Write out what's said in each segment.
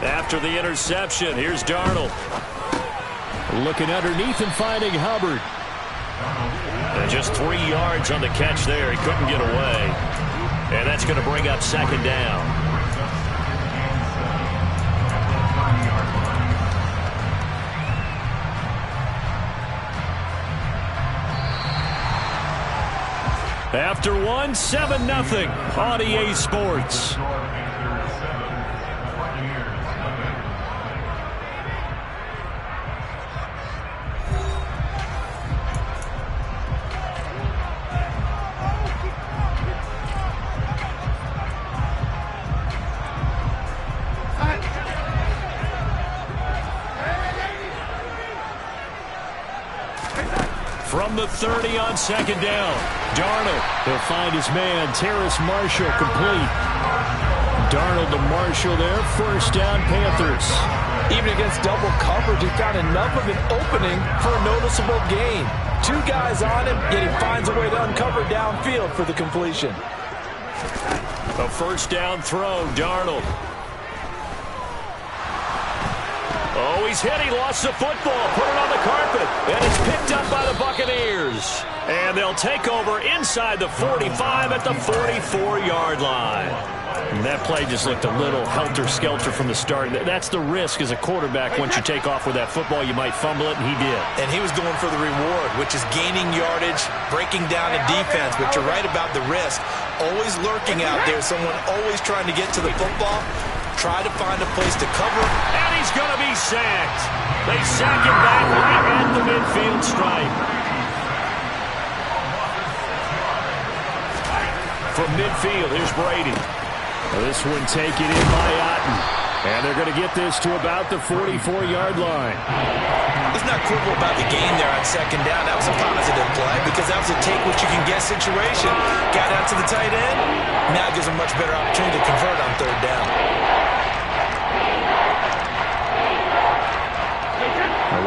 After the interception, here's Darnold. Looking underneath and finding Hubbard. And just 3 yards on the catch there. He couldn't get away. And that's going to bring up second down. After one, 7-0 on EA Sports. From the 30 on second down, Darnold. He'll find his man, Terrace Marshall, complete. Darnold to Marshall there, first down, Panthers. Even against double coverage, he found enough of an opening for a noticeable gain. 2 guys on him, yet he finds a way to uncover downfield for the completion. A first down throw, Darnold. Oh, he's hit. He lost the football. Put it on the carpet. And it's picked up by the Buccaneers. And they'll take over inside the 45 at the 44-yard line. And that play just looked a little helter-skelter from the start. That's the risk as a quarterback. Once you take off with that football, you might fumble it, and he did. And he was going for the reward, which is gaining yardage, breaking down the defense. But you're right about the risk. Always lurking out there. Someone always trying to get to the football. Try to find a place to cover. And he's going to be sacked. They sack him back right at the midfield stripe. From midfield, here's Brady. This one taken in by Otten. And they're going to get this to about the 44-yard line. He's not quibble about the gain there on second down. That was a positive play because that was a take-what-you-can-get situation. Got out to the tight end. Now gives him a much better opportunity to convert on third down.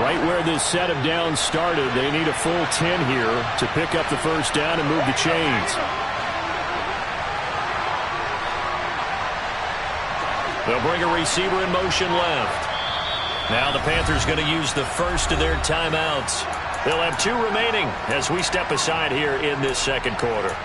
Right where this set of downs started, they need a full 10 here to pick up the first down and move the chains. They'll bring a receiver in motion left. Now the Panthers going to use the first of their timeouts. They'll have 2 remaining as we step aside here in this second quarter.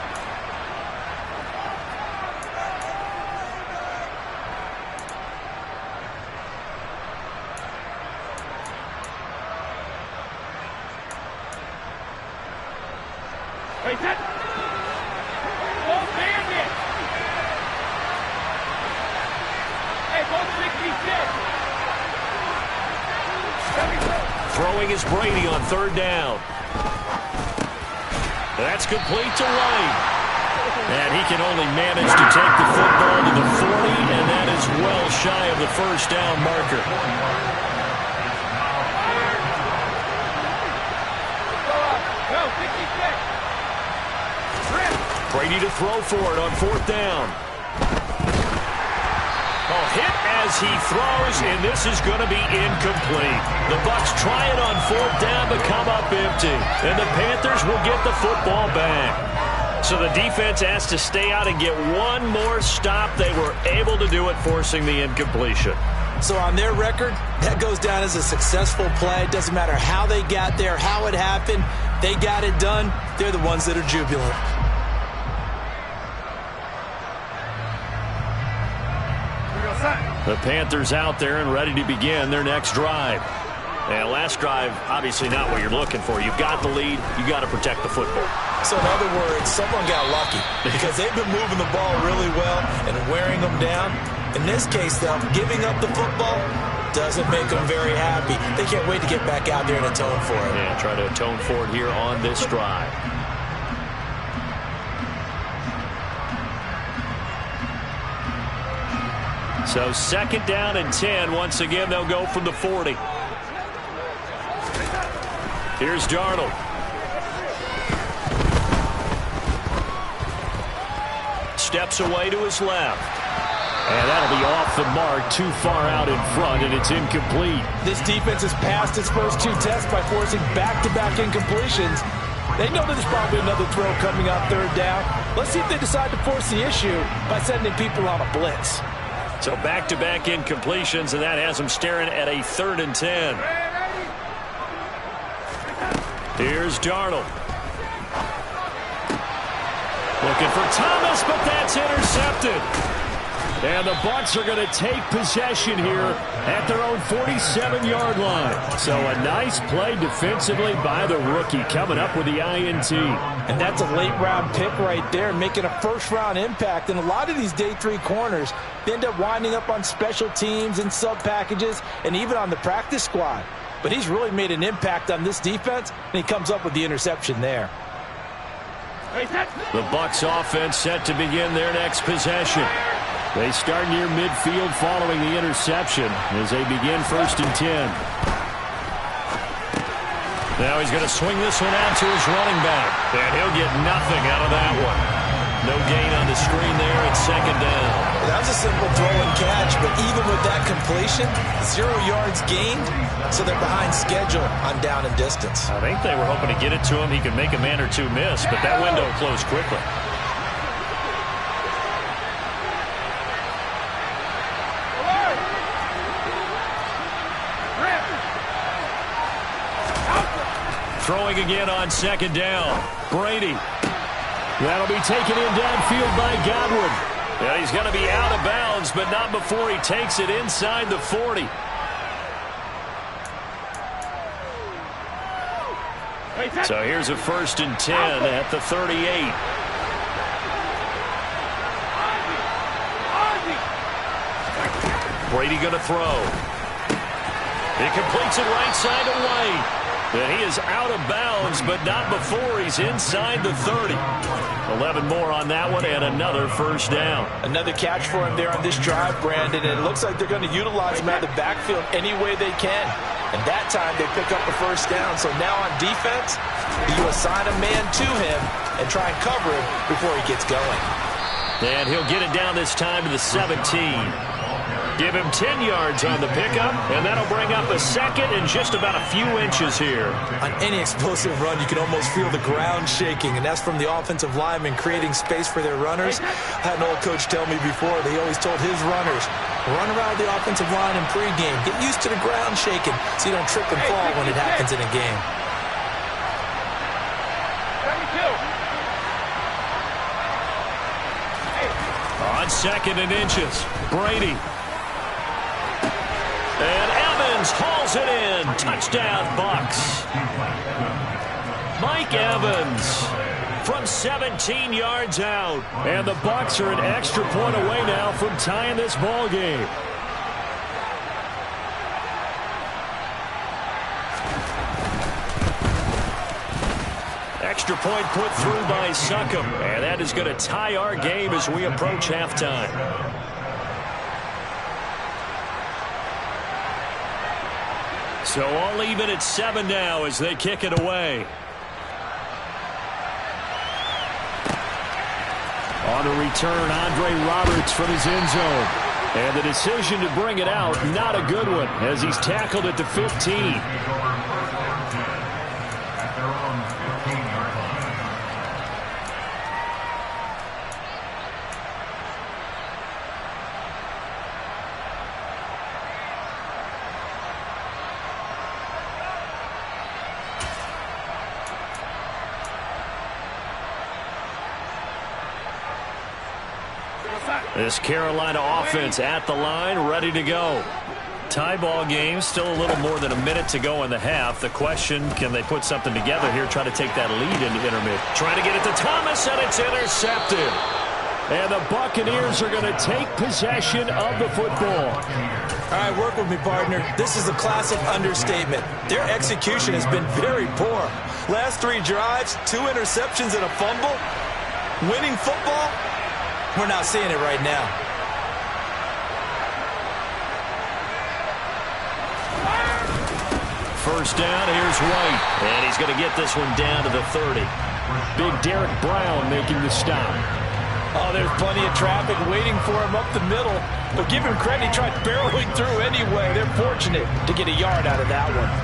Throwing is Brady on third down. That's complete to White. And he can only manage to take the football to the 40, and that is well shy of the first down marker. Brady to throw for it on fourth down. Oh, hit as he throws, and this is going to be incomplete. The Bucs try it on fourth down but come up empty. And the Panthers will get the football back. So the defense has to stay out and get one more stop. They were able to do it, forcing the incompletion. So on their record, that goes down as a successful play. It doesn't matter how they got there, how it happened. They got it done. They're the ones that are jubilant. The Panthers out there and ready to begin their next drive. And last drive, obviously not what you're looking for. You've got the lead. You've got to protect the football. So in other words, someone got lucky because they've been moving the ball really well and wearing them down. In this case, though, giving up the football doesn't make them very happy. They can't wait to get back out there and atone for it. Yeah, try to atone for it here on this drive. So second down and 10. Once again, they'll go from the 40. Here's Darnold. Steps away to his left. And that'll be off the mark, too far out in front, and it's incomplete. This defense has passed its first 2 tests by forcing back-to-back incompletions. They know that there's probably another throw coming on third down. Let's see if they decide to force the issue by sending people on a blitz. So back-to-back incompletions, and that has them staring at a 3rd and 10. Here's Darnold. Looking for Thomas, but that's intercepted. And the Bucs are going to take possession here at their own 47-yard line. So a nice play defensively by the rookie, coming up with the INT. And that's a late-round pick right there, making a first-round impact. And a lot of these day 3 corners end up winding up on special teams and sub-packages and even on the practice squad. But he's really made an impact on this defense, and he comes up with the interception there. The Bucs offense set to begin their next possession. They start near midfield following the interception as they begin 1st and 10. Now he's going to swing this one out to his running back. And he'll get nothing out of that one. No gain on the screen there at 2nd down. That was a simple throw and catch, but even with that completion, 0 yards gained, so they're behind schedule on down and distance. I think they were hoping to get it to him. He could make a man or two miss, but that window closed quickly. Throwing again on 2nd down. Brady. That'll be taken in downfield by Godwin. And he's going to be out of bounds, but not before he takes it inside the 40. So here's a 1st and 10 at the 38. Brady going to throw. He completes it right side to White. And he is out of bounds, but not before he's inside the 30. 11 more on that one, and another 1st down. Another catch for him there on this drive, Brandon, and it looks like they're going to utilize him out of the backfield any way they can. And that time they pick up a 1st down. So now on defense, you assign a man to him and try and cover him before he gets going. And he'll get it down this time to the 17. Give him 10 yards on the pickup, and that'll bring up a 2nd and just about a few inches here. On any explosive run, you can almost feel the ground shaking, and that's from the offensive linemen creating space for their runners. I had an old coach tell me before, they always told his runners, run around the offensive line in pregame. Get used to the ground shaking so you don't trip and fall when it happens in a game. On 2nd and inches, Brady. And Evans hauls it in. Touchdown, Bucs. Mike Evans from 17 yards out. And the Bucs are an extra point away now from tying this ball game. Extra point put through by Succop. And that is going to tie our game as we approach halftime. So all even at 7 now as they kick it away. On the return, Andre Roberts from his end zone. And the decision to bring it out, not a good one, as he's tackled at the 15. This Carolina offense at the line, ready to go. Tie ball game, still a little more than a minute to go in the half. The question, can they put something together here, try to take that lead into intermediate. Trying to get it to Thomas, and it's intercepted. And the Buccaneers are going to take possession of the football. All right, work with me, partner. This is a classic understatement. Their execution has been very poor. Last 3 drives, 2 interceptions and a fumble. Winning football? We're not seeing it right now. First down, here's White. And he's going to get this one down to the 30. Big Derek Brown making the stop. Oh, there's plenty of traffic waiting for him up the middle. But give him credit, he tried barreling through anyway. They're fortunate to get a yard out of that one.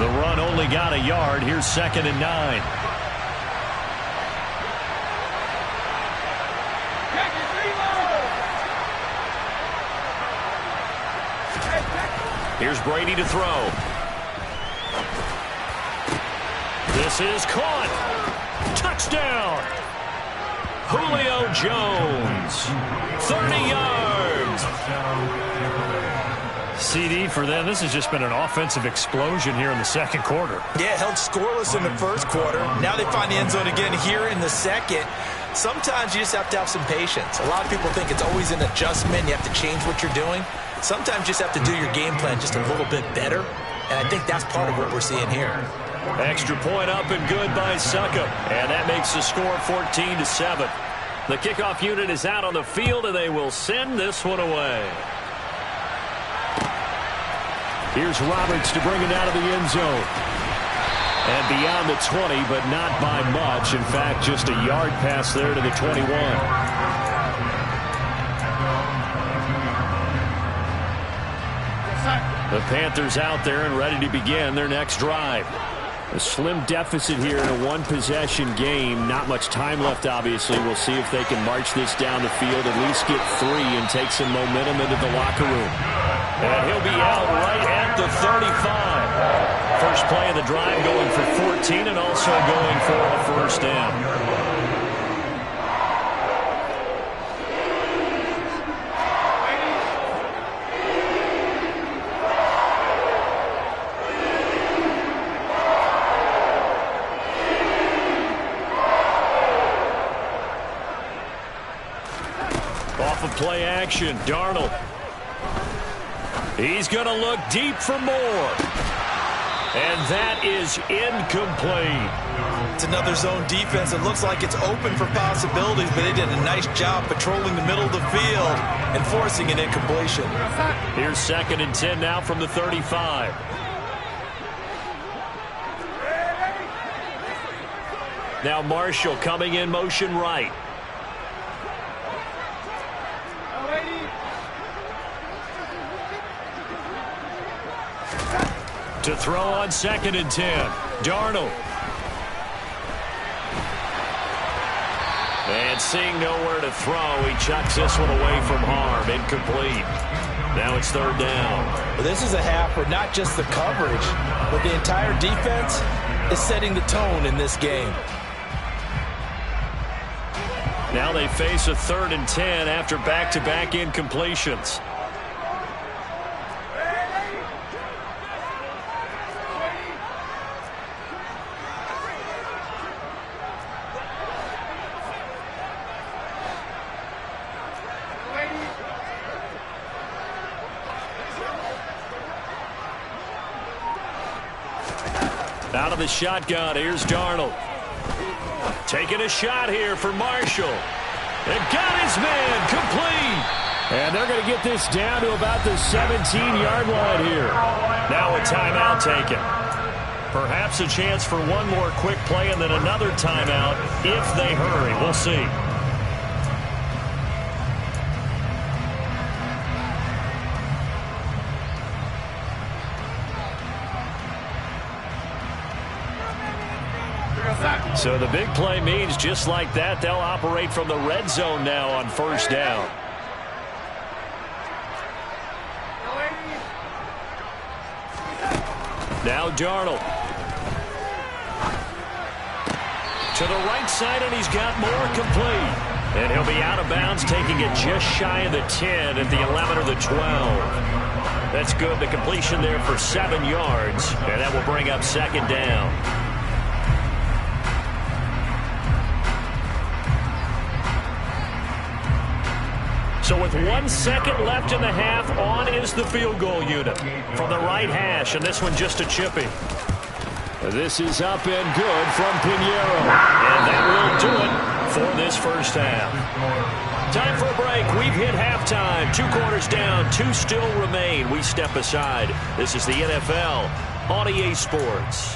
The run only got a yard. Here's 2nd and 9. Here's Brady to throw. This is caught. Touchdown. Julio Jones. 30 yards. CD for them. This has just been an offensive explosion here in the second quarter. Yeah, held scoreless in the first quarter. Now they find the end zone again here in the second. Sometimes you just have to have some patience. A lot of people think it's always an adjustment. You have to change what you're doing. Sometimes you just have to do your game plan just a little bit better. And I think that's part of what we're seeing here. Extra point up and good by Succop. And that makes the score 14-7. The kickoff unit is out on the field, and they will send this one away. Here's Roberts to bring it out of the end zone. And beyond the 20, but not by much. In fact, just a yard pass there to the 21. The Panthers out there and ready to begin their next drive. A slim deficit here in a one-possession game. Not much time left, obviously. We'll see if they can march this down the field, at least get 3 and take some momentum into the locker room. And he'll be out right at the 35. First play of the drive going for 14 and also going for a first down. Off of play action, Darnold. He's going to look deep for more. And that is incomplete. It's another zone defense. It looks like it's open for possibilities, but they did a nice job patrolling the middle of the field and forcing an incompletion. Here's 2nd and 10 now from the 35. Now Marshall coming in motion right. To throw on 2nd and 10. Darnold. And seeing nowhere to throw, he chucks this one away from harm. Incomplete. Now it's 3rd down. Well, this is a half where not just the coverage, but the entire defense is setting the tone in this game. Now they face a 3rd and 10 after back-to-back incompletions. Out of the shotgun, here's Darnold. Taking a shot here for Marshall. And got his man complete. And they're going to get this down to about the 17-yard line here. Now a timeout taken. Perhaps a chance for one more quick play and then another timeout if they hurry. We'll see. So the big play means just like that, they'll operate from the red zone now on 1st down. Now Darnold. To the right side, and he's got more complete. And he'll be out of bounds, taking it just shy of the 10 at the 11 or the 12. That's good. The completion there for 7 yards, and that will bring up 2nd down. So with 1 second left in the half, on is the field goal unit from the right hash, and this one just a chippy. This is up and good from Pinheiro, and that will do it for this first half. Time for a break. We've hit halftime. 2 quarters down, 2 still remain. We step aside. This is the NFL on EA Sports.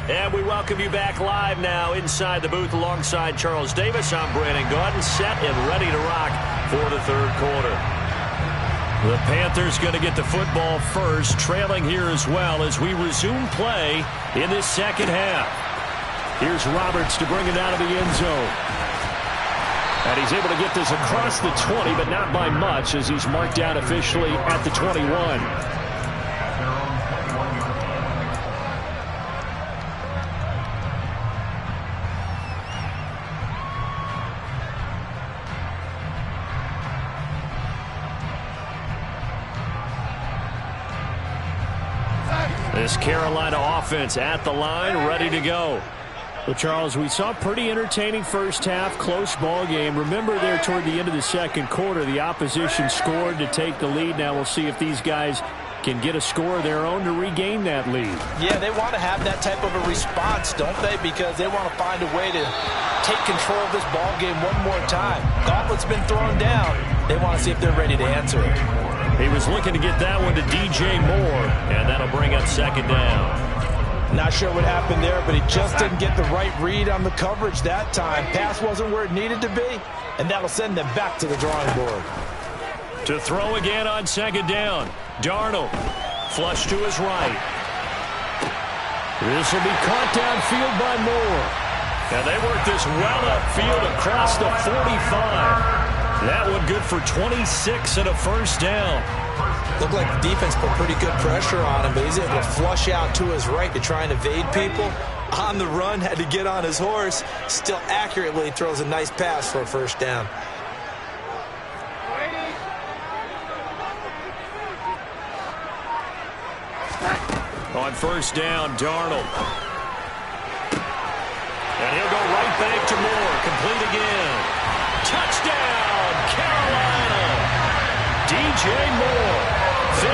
And we welcome you back live now inside the booth alongside Charles Davis. I'm Brandon Gaudin, set and ready to rock for the 3rd quarter. The Panthers going to get the football first, trailing here as well as we resume play in this 2nd half. Here's Roberts to bring it out of the end zone. And he's able to get this across the 20, but not by much, as he's marked down officially at the 21. This Carolina offense at the line, ready to go. Well, Charles, we saw a pretty entertaining first half, close ball game. Remember there toward the end of the second quarter, the opposition scored to take the lead. Now we'll see if these guys can get a score of their own to regain that lead. Yeah, they want to have that type of a response, don't they? Because they want to find a way to take control of this ball game one more time. Gauntlet's been thrown down. They want to see if they're ready to answer it. He was looking to get that one to DJ Moore, and that'll bring up second down. Not sure what happened there, but he just didn't get the right read on the coverage that time. Pass wasn't where it needed to be, and that'll send them back to the drawing board. To throw again on second down. Darnold, flush to his right. This will be caught downfield by Moore. And they work this well upfield across the 45. That one good for 26 and a first down. Looked like the defense put pretty good pressure on him, but he's able to flush out to his right to try and evade people. On the run, had to get on his horse. Still accurately throws a nice pass for a first down. On first down, Darnold. And he'll go right back to Moore. Complete again. Touchdown, Carolina. DJ Moore, 53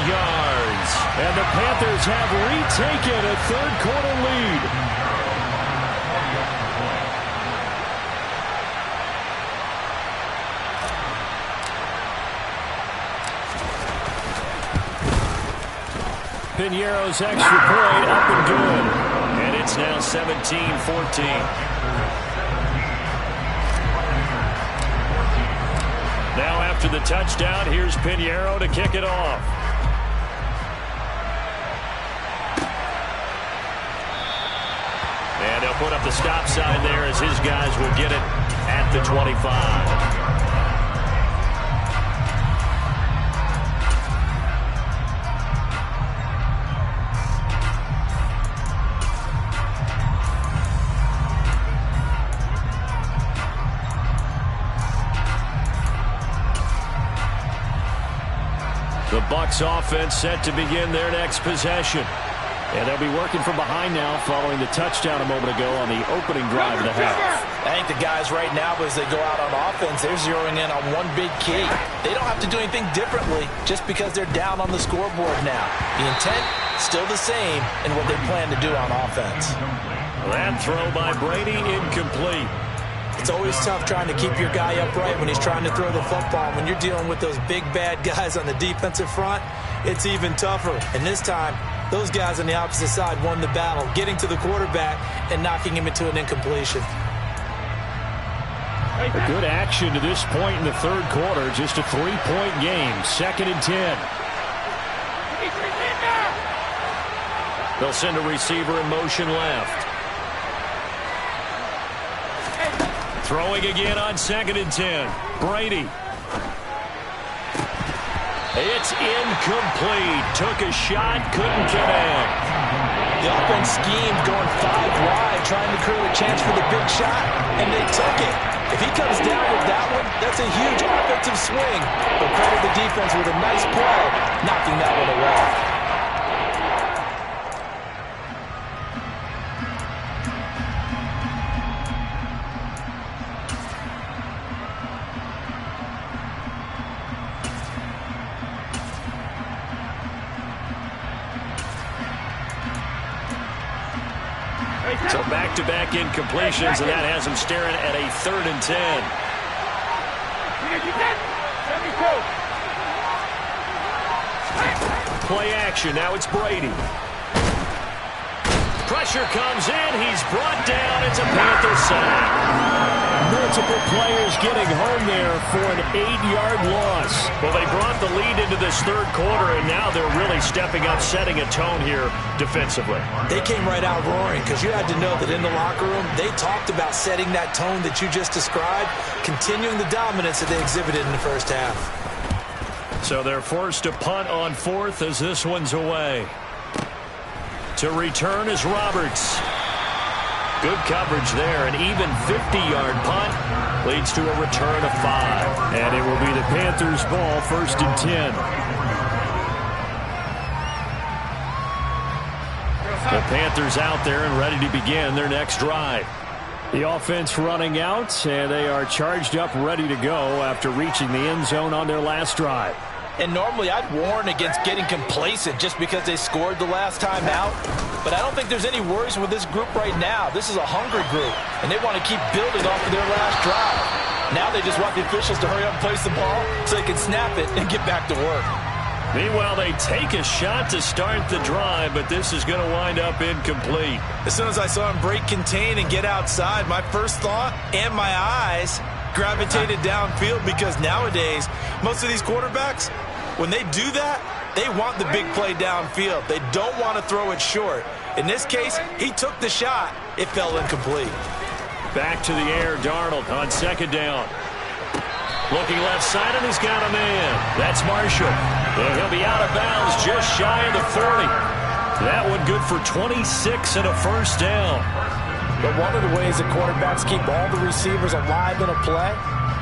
yards. And the Panthers have retaken a third-quarter lead. Piñeiro's extra point up and good. And it's now 17-14. Now after the touchdown, here's Piñeiro to kick it off. And they'll put up the stop sign there as his guys will get it at the 25. The Bucs offense set to begin their next possession. And they'll be working from behind now following the touchdown a moment ago on the opening drive of the half. I think the guys right now, as they go out on offense, they're zeroing in on one big key. They don't have to do anything differently just because they're down on the scoreboard now. The intent, still the same in what they plan to do on offense. That throw by Brady, incomplete. It's always tough trying to keep your guy upright when he's trying to throw the football. When you're dealing with those big, bad guys on the defensive front, it's even tougher. And this time, those guys on the opposite side won the battle, getting to the quarterback and knocking him into an incompletion. A good action to this point in the third quarter. Just a 3-point game. 2nd and 10. They'll send a receiver in motion left. Throwing again on 2nd and 10. Brady. It's incomplete. Took a shot, couldn't connect. The offense schemed going 5 wide, trying to create a chance for the big shot, and they took it. If he comes down with that one, that's a huge offensive swing. But credit the defense with a nice play, knocking that one away. So back-to-back incompletions, and that has him staring at a 3rd and 10. Play action. Now it's Brady. Pressure comes in. He's brought down. It's a Panther sack. No multiple players getting home there for an 8-yard loss. Well, they brought the lead into this third quarter, and now they're really stepping up, setting a tone here defensively. They came right out roaring because you had to know that in the locker room, they talked about setting that tone that you just described, continuing the dominance that they exhibited in the first half. So they're forced to punt on fourth as this one's away. To return is Roberts. Good coverage there. An even 50-yard punt leads to a return of 5. And it will be the Panthers' ball, 1st and 10. The Panthers out there and ready to begin their next drive. The offense running out, and they are charged up, ready to go after reaching the end zone on their last drive. And normally I'd warn against getting complacent just because they scored the last time out. But I don't think there's any worries with this group right now. This is a hungry group, and they want to keep building off of their last drive. Now they just want the officials to hurry up and place the ball so they can snap it and get back to work. Meanwhile, they take a shot to start the drive, but this is going to wind up incomplete. As soon as I saw him break contain and get outside, my first thought and my eyes gravitated downfield, because nowadays, most of these quarterbacks, when they do that, they want the big play downfield. They don't want to throw it short. In this case, he took the shot. It fell incomplete. Back to the air, Darnold on 2nd down. Looking left side, and he's got a man. That's Marshall. And he'll be out of bounds just shy of the 30. That one good for 26 and a 1st down. But one of the ways that quarterbacks keep all the receivers alive in a play,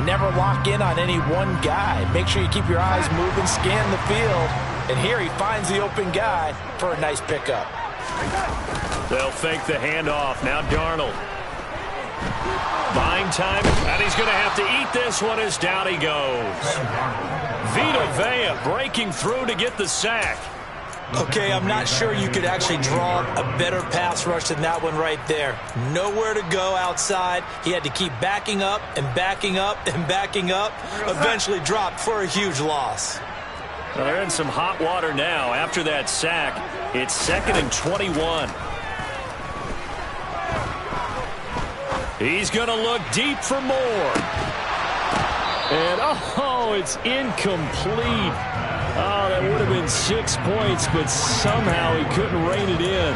never lock in on any one guy. Make sure you keep your eyes moving, scan the field. And here he finds the open guy for a nice pickup. They'll fake the handoff. Now Darnold. Buying time, and he's going to have to eat this one as down he goes. Vita Vea breaking through to get the sack. Okay, I'm not sure you could actually draw a better pass rush than that one right there. Nowhere to go outside. He had to keep backing up and backing up and backing up. Eventually dropped for a huge loss. Well, they're in some hot water now. After that sack, it's 2nd and 21. He's going to look deep for more. And, oh, it's incomplete. Oh, that would have been 6 points, but somehow he couldn't rein it in.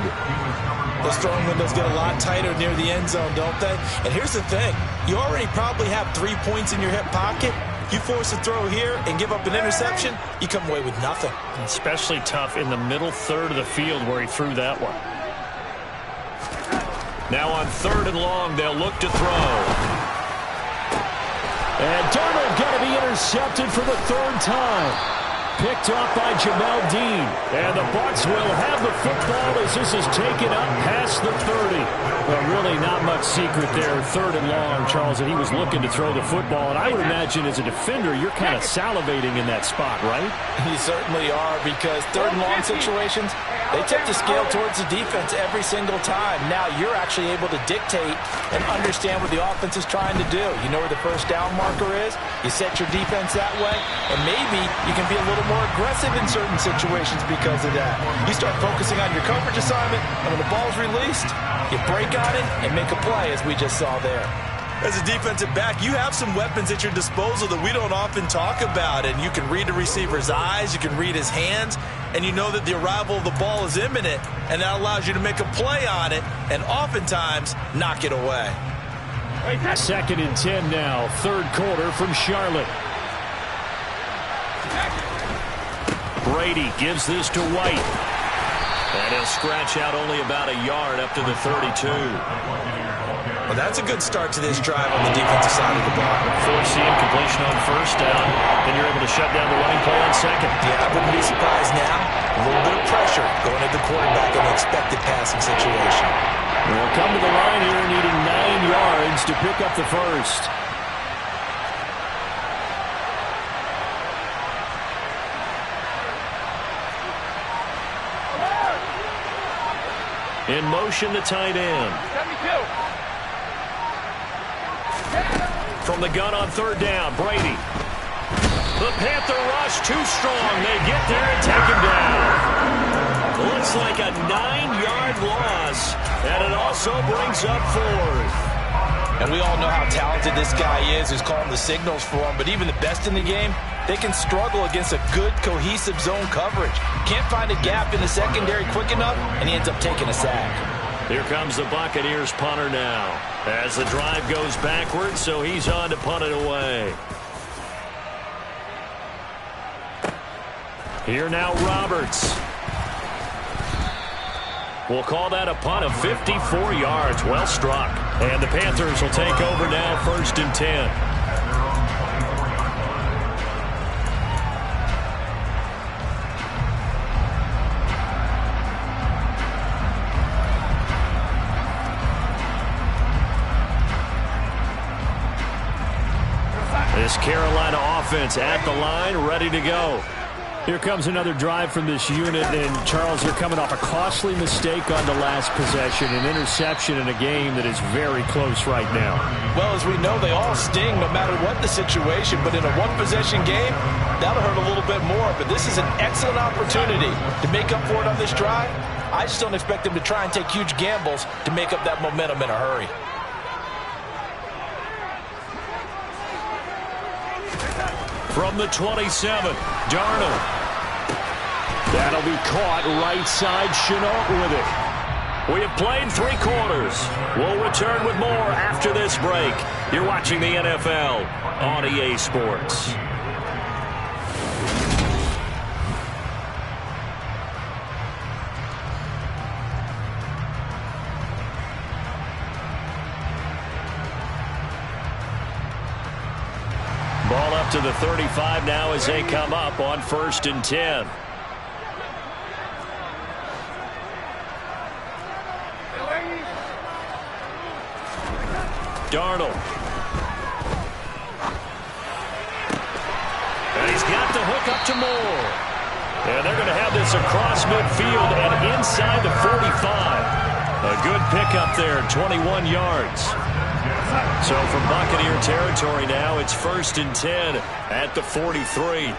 Those throwing windows get a lot tighter near the end zone, don't they? And here's the thing. You already probably have 3 points in your hip pocket. You force a throw here and give up an interception, you come away with nothing. Especially tough in the middle third of the field where he threw that one. Now on 3rd and long, they'll look to throw. And Darnold going to be intercepted for the 3rd time. Picked off by Jamel Dean. And the Bucs will have the football as this is taken up past the 30. Well, really not much secret there. 3rd and long, Charles, and he was looking to throw the football. And I would imagine as a defender, you're kind of salivating in that spot, right? You certainly are, because 3rd and long situations, they tip the scale towards the defense every single time. Now you're actually able to dictate and understand what the offense is trying to do. You know where the 1st down marker is. You set your defense that way, and maybe you can be a little more aggressive in certain situations because of that. You start focusing on your coverage assignment, and when the ball's released, you break on it and make a play, as we just saw there. As a defensive back, you have some weapons at your disposal that we don't often talk about. And you can read the receiver's eyes, you can read his hands, and you know that the arrival of the ball is imminent, and that allows you to make a play on it and oftentimes knock it away. 2nd and 10 now, 3rd quarter from Charlotte. Brady gives this to White. And he'll scratch out only about a yard up to the 32. Well, that's a good start to this drive on the defensive side of the ball. Force the incompletion on 1st down, and you're able to shut down the running play on 2nd. Yeah, I wouldn't be surprised now. A little bit of pressure going at the quarterback in the expected passing situation. They'll come to the line here needing 9 yards to pick up the 1st. In motion, the tight end. 72. From the gun on 3rd down, Brady. The Panther rush too strong. They get there and take him down. Looks like a 9-yard loss, and it also brings up 4th. And we all know how talented this guy is who's calling the signals for him. But even the best in the game, they can struggle against a good, cohesive zone coverage. Can't find a gap in the secondary quick enough, and he ends up taking a sack. Here comes the Buccaneers punter now. As the drive goes backwards, so he's on to punt it away. Here now, Roberts. We'll call that a punt of 54 yards. Well struck. And the Panthers will take over now, 1st and 10. This Carolina offense at the line, ready to go. Here comes another drive from this unit, and Charles, they're coming off a costly mistake on the last possession, an interception in a game that is very close right now. Well, as we know, they all sting no matter what the situation, but in a one-possession game, that'll hurt a little bit more. But this is an excellent opportunity to make up for it on this drive. I just don't expect them to try and take huge gambles to make up that momentum in a hurry. From the 27, Darnold. That'll be caught right side. Chenault with it. We have played 3 quarters. We'll return with more after this break. You're watching the NFL on EA Sports. Ball up to the 35 now as they come up on 1st and 10. Darnold. And he's got the hook up to Moore. And they're going to have this across midfield and inside the 45. A good pickup there, 21 yards. So from Buccaneer territory now, it's 1st and 10 at the 43.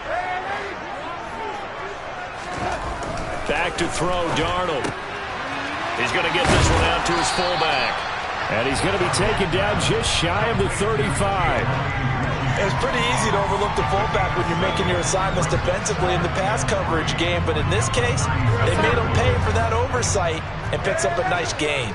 Back to throw, Darnold. He's going to get this one out to his fullback. And he's going to be taken down just shy of the 35. It's pretty easy to overlook the fullback when you're making your assignments defensively in the pass coverage game. But in this case, they made him pay for that oversight and picks up a nice gain.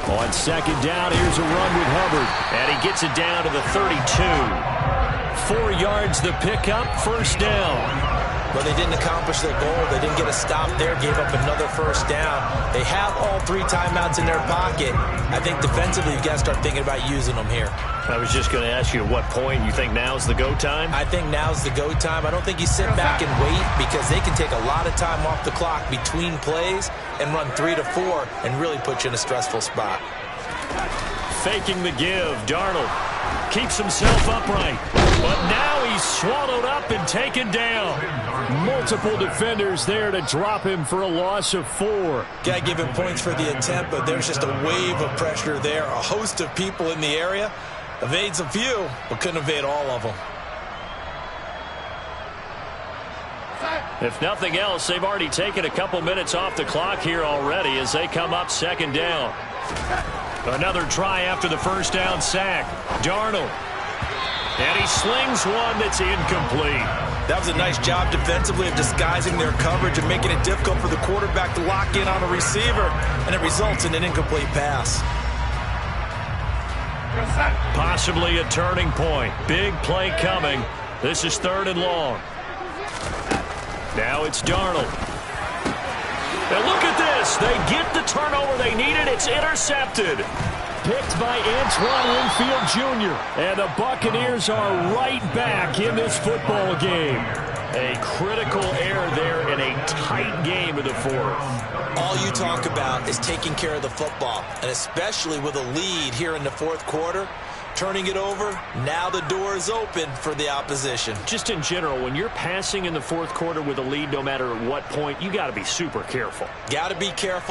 On 2nd down, here's a run with Hubbard. And he gets it down to the 32. 4 yards the pickup, 1st down. But they didn't accomplish their goal. They didn't get a stop there, gave up another 1st down. They have all 3 timeouts in their pocket. I think defensively you've got to start thinking about using them here. I was just going to ask you at what point you think now's the go time? I think now's the go time. I don't think you sit back and wait because they can take a lot of time off the clock between plays and run 3 to 4 and really put you in a stressful spot. Faking the give. Darnold keeps himself upright. But now he's swallowed up and taken down. Multiple defenders there to drop him for a loss of 4. Got to give him points for the attempt, but there's just a wave of pressure there. A host of people in the area. Evades a few, but couldn't evade all of them. If nothing else, they've already taken a couple minutes off the clock here already as they come up 2nd down. Another try after the 1st down sack. Darnold. And he slings one that's incomplete. That was a nice job defensively of disguising their coverage and making it difficult for the quarterback to lock in on a receiver, and it results in an incomplete pass. Possibly a turning point. Big play coming. This is 3rd and long. Now it's Darnold. And look at this. They get the turnover they needed. It's intercepted. Picked by Antoine Winfield Jr. And the Buccaneers are right back in this football game. A critical error there in a tight game of the 4th. All you talk about is taking care of the football, and especially with a lead here in the 4th quarter. Turning it over, now the door is open for the opposition. Just in general, when you're passing in the 4th quarter with a lead, no matter what point, you got to be super careful. Got to be careful.